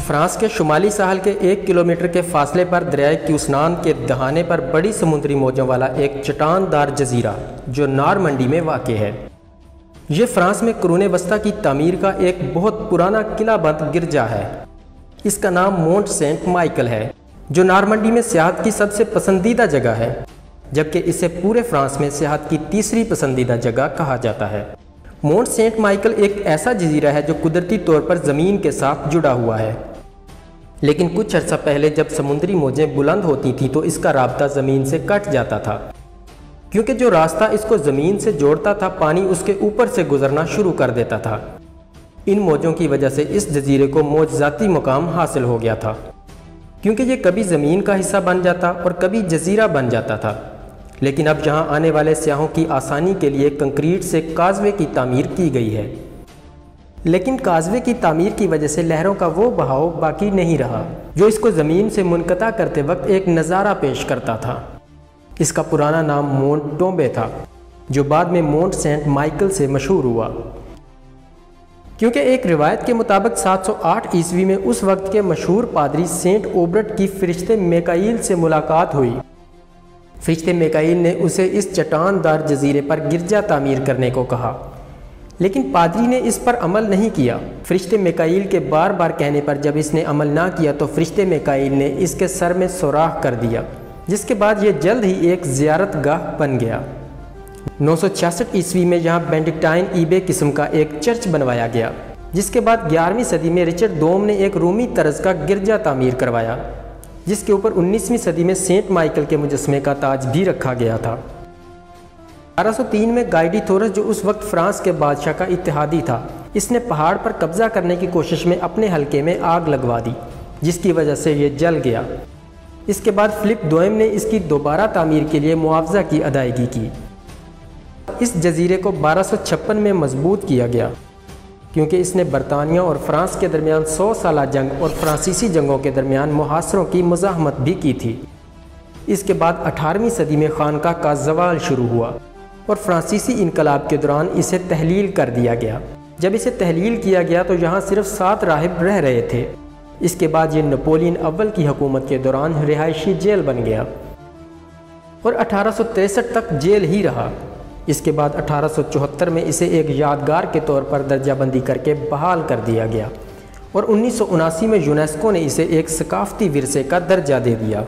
France کے شمالی ساحل کے 1 کلومیٹر کے فاصلے پر دریائے کیوسنان کے دہانے پر بڑی سمندری موجوں والا ایک چٹان دار جزیرہ جو نارمنڈی میں واقع ہے۔ یہ فرانس میں قرون وسطیٰ کی تعمیر کا ایک بہت پرانا قلعہ بند گرجا ہے۔ اس کا نام مونٹ سینٹ مائیکل ہے جو نارمنڈی میں سیاحت کی سب سے پسندیدہ جگہ ہے، جبکہ اسے پورے فرانس میں سیاحت کی تیسری پسندیدہ جگہ کہا جاتا ہے۔ مونٹ سینٹ مائیکل ایک ایسا جزیرہ ہے جو قدرتی طور پر زمین کے ساتھ جڑا ہوا ہے، لیکن کچھ عرصہ پہلے جب سمندری موجیں بلند ہوتی تھیں تو اس کا رابطہ زمین سے کٹ جاتا تھا، کیونکہ جو راستہ اس کو زمین سے جوڑتا تھا پانی اس کے اوپر سے گزرنا شروع کر دیتا تھا۔ ان موجوں کی وجہ سے اس جزیرے کو معجزاتی مقام حاصل ہو گیا تھا، کیونکہ یہ کبھی زمین کا حصہ بن جاتا اور کبھی جزیرہ بن جاتا تھا۔ لیکن اب یہاں آنے والے سیاحوں کی آسانی کے لیے کنکریٹ سے کازوے کی تعمیر کی گئی ہے، لیکن کازوے کی تعمیر کی وجہ سے لہروں کا وہ بہاؤ باقی نہیں رہا جو اس کو زمین سے منقطع کرتے وقت ایک نظارہ پیش کرتا تھا۔ اس کا پرانا نام مونٹ ٹومبے تھا، جو بعد میں مونٹ سینٹ مائیکل سے مشہور ہوا، کیونکہ ایک روایت کے مطابق 708 عیسوی میں اس وقت کے مشہور پادری سینٹ اوبرٹ کی فرشتے میکائیل سے ملاقات ہوئی۔ فرشتے میکائیل نے اسے اس چٹان دار جزیرے پر گرجا تعمیر کرنے کو کہا، لیکن پادری نے اس پر عمل نہیں کیا۔ فرشتے میکائیل کے بار بار کہنے پر جب اس نے عمل نہ کیا تو فرشتے میکائیل نے اس کے سر میں سوراخ کر دیا، جس کے بعد یہ جلد ہی ایک زیارت گاہ بن گیا۔ 966 عیسوی میں یہاں بینڈکٹائن ایبے قسم کا ایک چرچ بنوایا گیا، جس کے بعد 11ویں صدی میں رچرڈ دوم نے ایک رومی طرز کا گرجا تعمیر کروایا، جس کے اوپر 19ویں صدی میں سینٹ مائیکل کے مجسمے کا تاج بھی رکھا گیا تھا۔ 1203 میں گائیڈی تھورس، جو اس وقت فرانس کے بادشاہ کا اتحادی تھا، اس نے پہاڑ پر قبضہ کرنے کی کوشش میں اپنے حلقے میں آگ لگوا دی، جس کی وجہ سے یہ جل گیا۔ اس کے بعد فلپ دوئم نے اس کی دوبارہ تعمیر کے لیے معاوضہ کی ادائیگی کی۔ اس جزیرے کو 1256 میں مضبوط کیا گیا، کیونکہ اس نے برطانیہ اور فرانس کے درمیان 100 سالہ جنگ اور فرانسیسی جنگوں کے درمیان محاصروں کی مزاحمت بھی کی تھی۔ اس کے بعد 18ویں صدی میں خانقاہ کا زوال شروع ہوا اور فرانسیسی انقلاب کے دوران اسے تحلیل کر دیا گیا۔ جب اسے تحلیل کیا گیا تو یہاں صرف 7 راہب رہ رہے تھے۔ اس کے بعد یہ نپولین اول کی حکومت کے دوران رہائشی جیل بن گیا اور 1863 تک جیل ہی رہا۔ اس کے بعد 1874 میں اسے ایک یادگار کے طور پر درجہ بندی کر کے بحال کر دیا گیا اور 1979 میں یونیسکو نے اسے ایک ثقافتی ورثے کا درجہ دے دیا۔